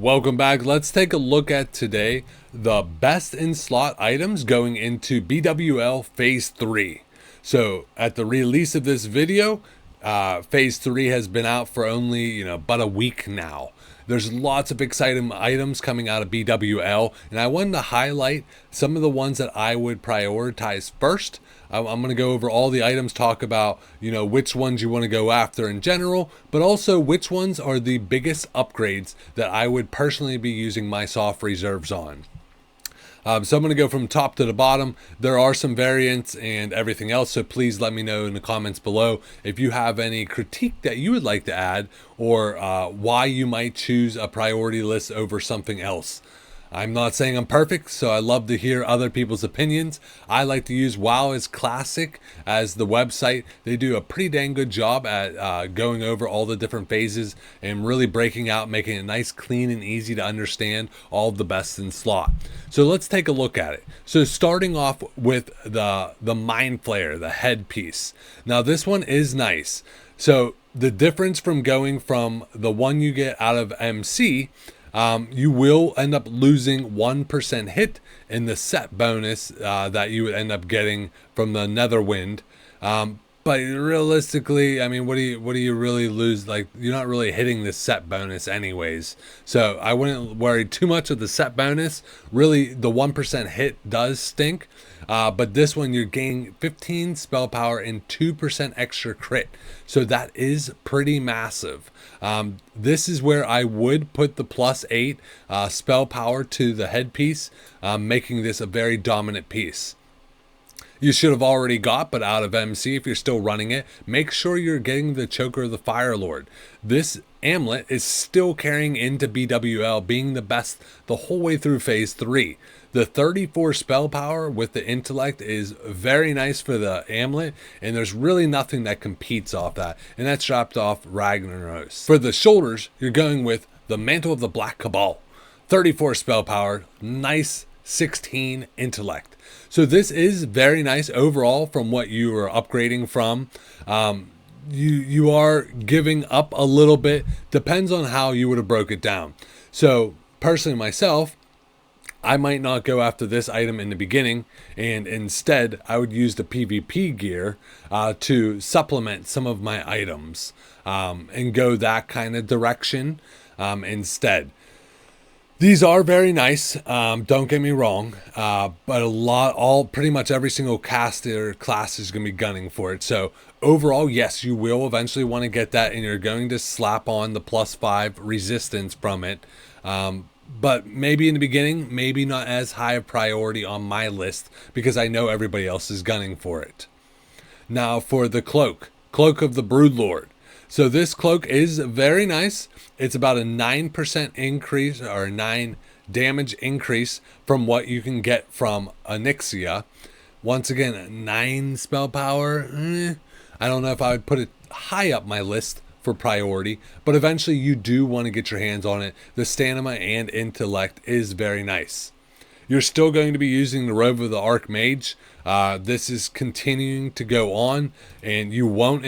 Welcome back. Let's take a look at today the best in slot items going into BWL Phase 3. So at the release of this video, Phase 3 has been out for only, about a week now. There's lots of exciting items coming out of BWL, and I wanted to highlight some of the ones that I would prioritize first. I'm going to go over all the items, talk about, which ones you want to go after in general, but also which ones are the biggest upgrades that I would personally be using my soft reserves on. So I'm going to go from top to the bottom. There are some variants and everything else, so please let me know in the comments below if you have any critique that you would like to add, or why you might choose a priority list over something else. I'm not saying I'm perfect, so I love to hear other people's opinions. I like to use WoW as Classic as the website. They do a pretty dang good job at going over all the different phases and really breaking out, making it nice, clean, and easy to understand all of the best in slot. So let's take a look at it. So starting off with the Mind Flayer, the headpiece. Now this one is nice. So the difference from going from the one you get out of MC, you will end up losing 1% hit in the set bonus that you would end up getting from the Netherwind. But realistically, I mean, what do you really lose? Like, you're not really hitting the set bonus anyways. So I wouldn't worry too much of the set bonus. Really, the 1% hit does stink. But this one, you're gaining 15 spell power and 2% extra crit. So that is pretty massive. This is where I would put the +8 spell power to the headpiece, making this a very dominant piece. You should have already got, but out of MC, if you're still running it, make sure you're getting the Choker of the Fire Lord. This amulet is still carrying into BWL, being the best the whole way through Phase 3. The 34 spell power with the intellect is very nice for the amulet, and there's really nothing that competes off that, and that's dropped off Ragnaros. For the shoulders, you're going with the Mantle of the Black Cabal. 34 spell power, nice 16 intellect. So this is very nice overall from what you are upgrading from. You are giving up a little bit, depends on how you would have broke it down. So personally myself, I might not go after this item in the beginning, and instead I would use the PvP gear to supplement some of my items, and go that kind of direction instead. These are very nice, don't get me wrong, but pretty much every single caster class is going to be gunning for it. So overall, yes, you will eventually want to get that, and you're going to slap on the +5 resistance from it. But maybe in the beginning, maybe not as high a priority on my list, because I know everybody else is gunning for it. Now for the Cloak of the Broodlord. So this cloak is very nice. It's about a 9% increase, or 9 damage increase from what you can get from Onyxia. Once again, 9 spell power. I don't know if I would put it high up my list for priority, but eventually you do want to get your hands on it. The stamina and intellect is very nice. You're still going to be using the Robe of the Archmage. This is continuing to go on, and you won't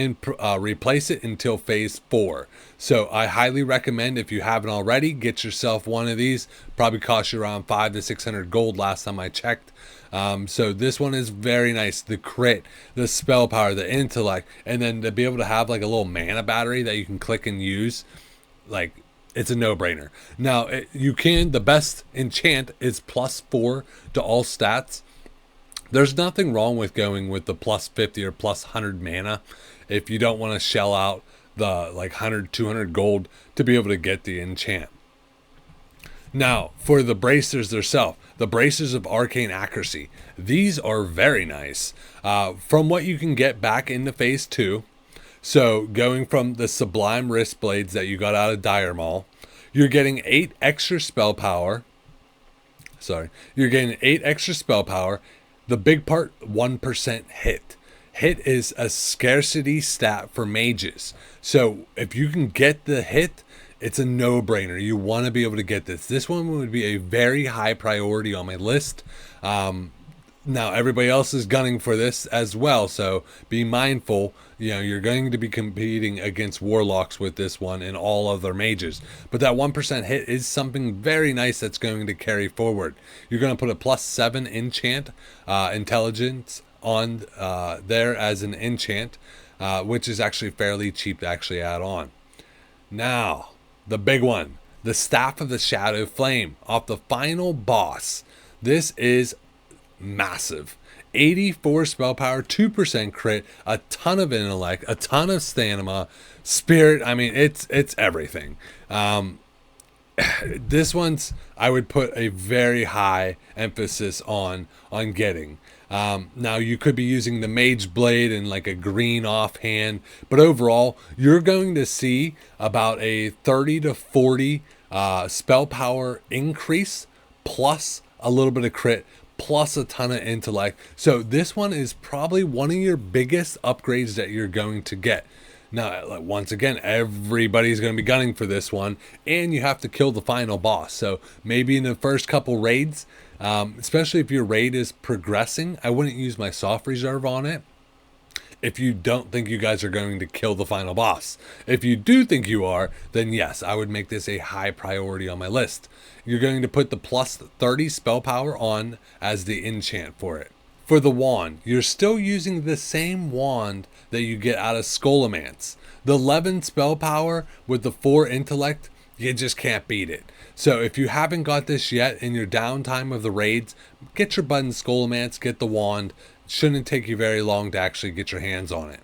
replace it until Phase 4. So I highly recommend, if you haven't already, get yourself one of these. Probably cost you around 500 to 600 gold last time I checked. So this one is very nice. The crit, the spell power, the intellect, and then to be able to have like a little mana battery that you can click and use, like, it's a no-brainer. Now, the best enchant is +4 to all stats. There's nothing wrong with going with the +50 or +100 mana if you don't want to shell out the 100, 200 gold to be able to get the enchant. Now, for the bracers themselves, the bracers of arcane accuracy. These are very nice. From what you can get back into Phase 2, so going from the Sublime Wrist Blades that you got out of Dire Maul, you're getting 8 extra spell power. You're getting 8 extra spell power. The big part, 1% hit. Hit is a scarcity stat for mages. So if you can get the hit, it's a no-brainer. You want to be able to get this. This one would be a very high priority on my list. Now everybody else is gunning for this as well, so be mindful. You're going to be competing against warlocks with this one and all other mages, but that 1% hit is something very nice that's going to carry forward. You're going to put a +7 enchant intelligence on there as an enchant, which is actually fairly cheap to actually add on. Now the big one, the Staff of the Shadow Flame off the final boss. This is massive. 84 spell power, 2% crit, a ton of intellect, a ton of stamina, spirit. I mean, it's everything. This one's, I would put a very high emphasis on getting. Now you could be using the Mage blade and like a green offhand, but overall you're going to see about a 30 to 40 spell power increase, plus a little bit of crit, plus a ton of intellect. So this one is probably one of your biggest upgrades that you're going to get. Now, once again, everybody's going to be gunning for this one, and you have to kill the final boss. So maybe in the first couple raids, especially if your raid is progressing, I wouldn't use my soft reserve on it if you don't think you guys are going to kill the final boss. If you do think you are, then yes, I would make this a high priority on my list. You're going to put the +30 spell power on as the enchant for it. For the wand, you're still using the same wand that you get out of Scholomance. The 11 spell power with the 4 intellect, you just can't beat it. So if you haven't got this yet in your downtime of the raids, get your button Scholomance, get the wand. It shouldn't take you very long to actually get your hands on it.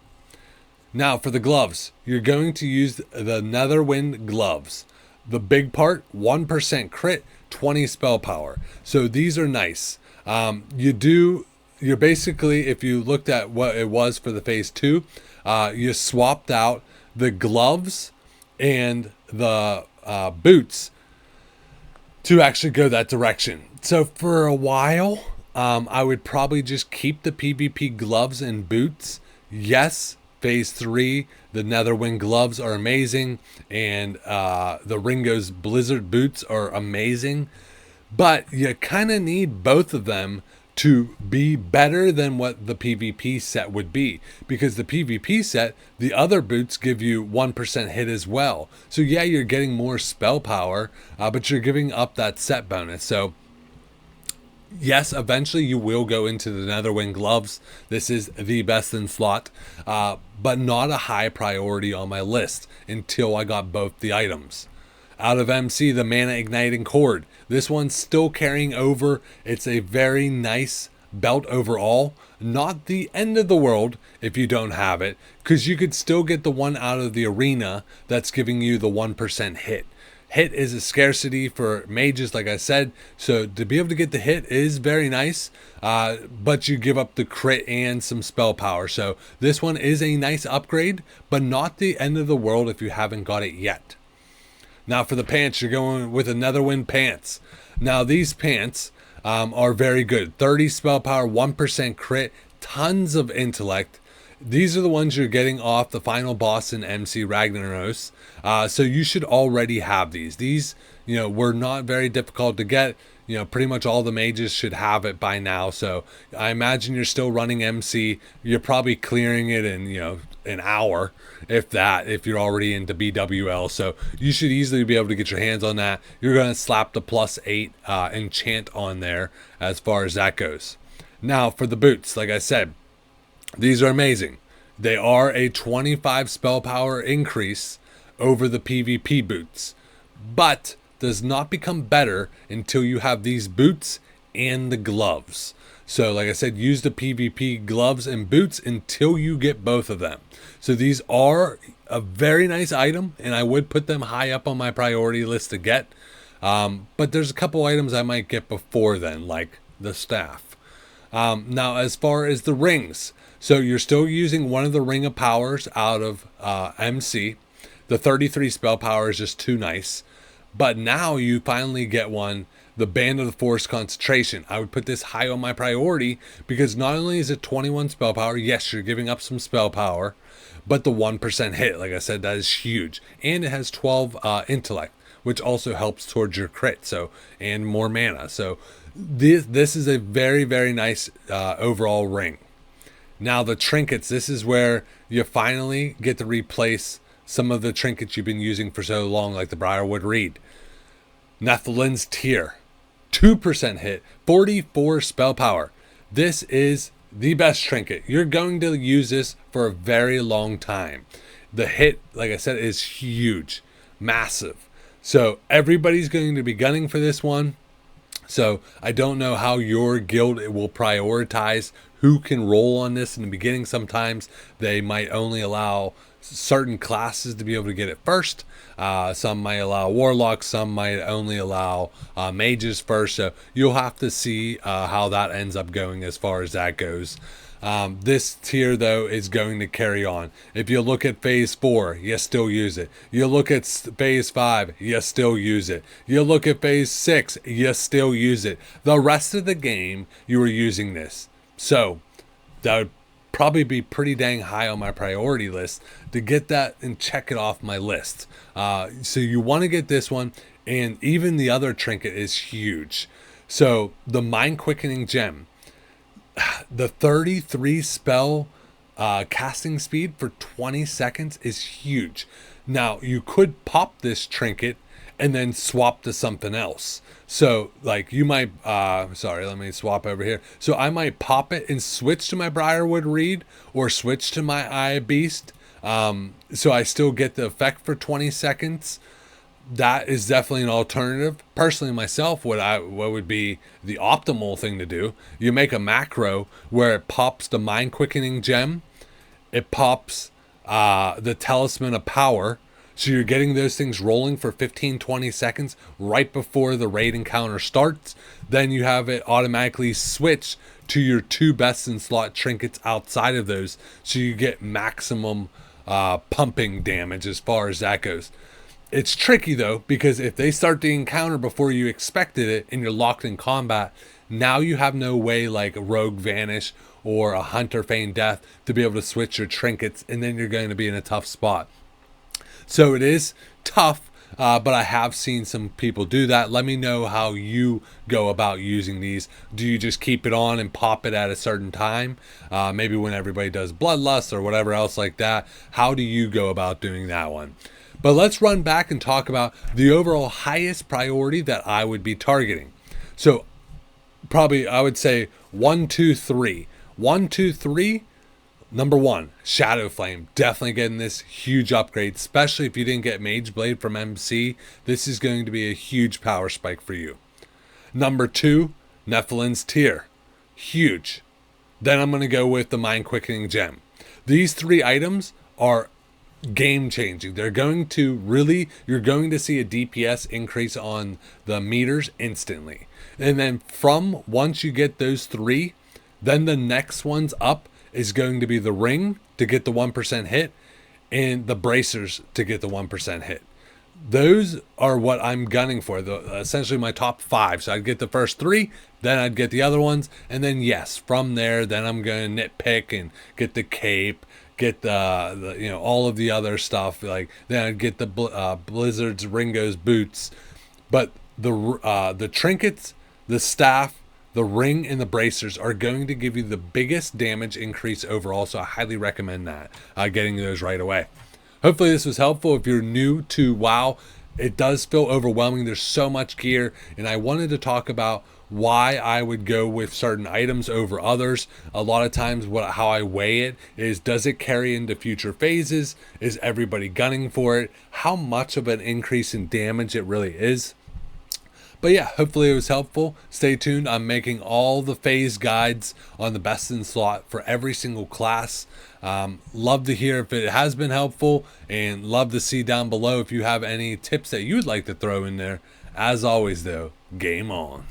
Now for the gloves, you're going to use the Netherwind gloves. The big part, 1% crit, 20 spell power. So these are nice. You're basically, if you looked at what it was for the phase 2, you swapped out the gloves and the boots to actually go that direction. So for a while, I would probably just keep the PvP gloves and boots. Yes, phase 3, the Netherwind gloves are amazing, and the Ringo's Blizzard boots are amazing, but you kind of need both of them to be better than what the PvP set would be, because the PvP set, the other boots give you 1% hit as well. So yeah, you're getting more spell power, but you're giving up that set bonus. So yes, eventually you will go into the Netherwind gloves. This is the best in slot, but not a high priority on my list until I got both the items. Out of MC, the Mana Igniting Cord. This one's still carrying over. It's a very nice belt overall. Not the end of the world if you don't have it, because you could still get the one out of the arena that's giving you the 1% hit. Hit is a scarcity for mages, like I said, so to be able to get the hit is very nice, but you give up the crit and some spell power. So this one is a nice upgrade, but not the end of the world if you haven't got it yet. Now for the pants, you're going with a Netherwind pants. Now these pants are very good. 30 spell power, 1% crit, tons of intellect. These are the ones you're getting off the final boss in MC Ragnaros. So you should already have these. These, were not very difficult to get. Pretty much all the mages should have it by now. So I imagine you're still running MC. You're probably clearing it in, an hour, if that, if you're already into BWL. So you should easily be able to get your hands on that. You're going to slap the +8 enchant on there as far as that goes. Now for the boots, like I said, these are amazing. They are a 25 spell power increase over the PvP boots, but does not become better until you have these boots and the gloves. So like I said, use the PvP gloves and boots until you get both of them. So these are a very nice item, and I would put them high up on my priority list to get. But there's a couple items I might get before then, like the staff. Now as far as the rings, so you're still using one of the Ring of Powers out of MC. The 33 spell power is just too nice. But now you finally get one, the Band of the Forest Concentration. I would put this high on my priority because not only is it 21 spell power, yes, you're giving up some spell power, but the 1% hit, like I said, that is huge. And it has 12 intellect, which also helps towards your crit, so, and more mana. So this is a very, very nice overall ring. Now the trinkets, this is where you finally get to replace some of the trinkets you've been using for so long, like the Briarwood Reed. Nephilin's Tear, 2% hit, 44 spell power. This is the best trinket. You're going to use this for a very long time. The hit, like I said, is huge, massive. So everybody's going to be gunning for this one. So I don't know how your guild will prioritize who can roll on this in the beginning. Sometimes they might only allow certain classes to be able to get it first. Some might allow warlocks, some might only allow mages first. So you'll have to see how that ends up going as far as that goes. This tier though is going to carry on. If you look at phase 4, you still use it. You look at phase 5, you still use it. You look at phase 6, you still use it. The rest of the game, you are using this. So that would probably be pretty dang high on my priority list to get that and check it off my list. So you want to get this one, and even the other trinket is huge. So the Mind Quickening Gem, the 33 spell casting speed for 20 seconds is huge. Now you could pop this trinket and then swap to something else. So like you might, sorry, let me swap over here. So I might pop it and switch to my Briarwood Reed or switch to my Eye of Beast. So I still get the effect for 20 seconds. That is definitely an alternative. Personally, myself, what would be the optimal thing to do, you make a macro where it pops the Mind Quickening Gem, it pops the Talisman of Power, so you're getting those things rolling for 15-20 seconds right before the raid encounter starts. Then you have it automatically switch to your 2 best in slot trinkets outside of those, so you get maximum pumping damage as far as that goes. It's tricky though, because if they start the encounter before you expected it and you're locked in combat, now you have no way like a Rogue Vanish or a Hunter Feign Death to be able to switch your trinkets, and then you're going to be in a tough spot. So it is tough, but I have seen some people do that. Let me know how you go about using these. Do you just keep it on and pop it at a certain time? Maybe when everybody does Bloodlust or whatever else like that. How do you go about doing that one? But let's run back and talk about the overall highest priority that I would be targeting. So probably I would say 1, 2, 3. 1, 2, 3. Number 1, Shadow Flame. Definitely getting this huge upgrade, especially if you didn't get Mage Blade from MC. This is going to be a huge power spike for you. Number 2, Nephilin's Tear. Huge. Then I'm going to go with the Mind Quickening Gem. These 3 items are game changing. They're going to really, you're going to see a DPS increase on the meters instantly. And then from once you get those 3, then the next ones up is going to be the ring to get the 1% hit and the bracers to get the 1% hit. Those are what I'm gunning for, essentially my top 5. So I'd get the first 3, then I'd get the other ones, and then yes, from there, then I'm going to nitpick and get the cape, get the you know, all of the other stuff. Like then I'd get the Blizzard's Ringo's boots, but the trinkets, the staff, the ring, and the bracers are going to give you the biggest damage increase overall. So I highly recommend that, getting those right away. Hopefully this was helpful. If you're new to WoW, it does feel overwhelming. There's so much gear, and I wanted to talk about why I would go with certain items over others. A lot of times how I weigh it is, does it carry into future phases? Is everybody gunning for it? How much of an increase in damage it really is? But yeah, hopefully it was helpful. Stay tuned. I'm making all the phase guides on the best in slot for every single class. Love to hear if it has been helpful, and love to see down below if you have any tips that you'd like to throw in there. As always though, game on.